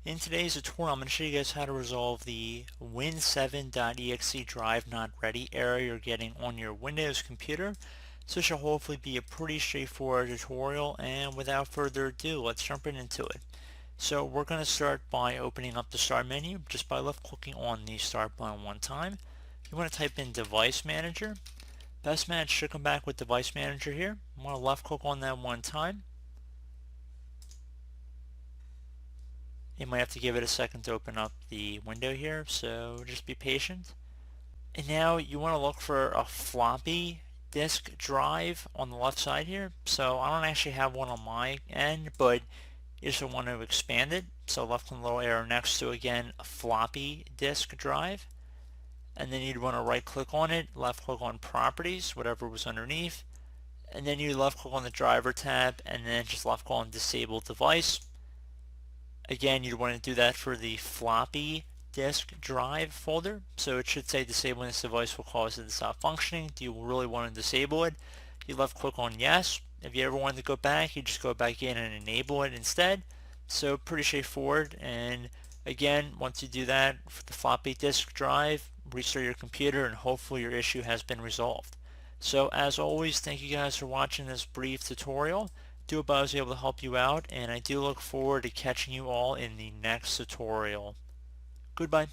In today's tutorial, I'm going to show you guys how to resolve the winseven.exe drive not ready error you're getting on your Windows computer. So it should hopefully be a pretty straightforward tutorial, and without further ado, let's jump right into it. So we're going to start by opening up the Start menu just by left clicking on the Start button one time. You want to type in Device Manager. Best match should come back with Device Manager here. You want to left click on that one time. You might have to give it a second to open up the window here, so just be patient. And now you want to look for a floppy disk drive on the left side here. So I don't actually have one on my end, but you just want to expand it. So left click the little arrow next to, again, a floppy disk drive. And then you'd want to right click on it, left click on properties, whatever was underneath. And then you left click on the driver tab, and then just left click on disable device. Again, you'd want to do that for the floppy disk drive folder. So it should say disabling this device will cause it to stop functioning. Do you really want to disable it? You left click on yes. If you ever wanted to go back, you just go back in and enable it instead. So pretty straightforward. And again, once you do that for the floppy disk drive, restart your computer and hopefully your issue has been resolved. So as always, thank you guys for watching this brief tutorial. Do hope I was able to help you out, and I do look forward to catching you all in the next tutorial. Goodbye.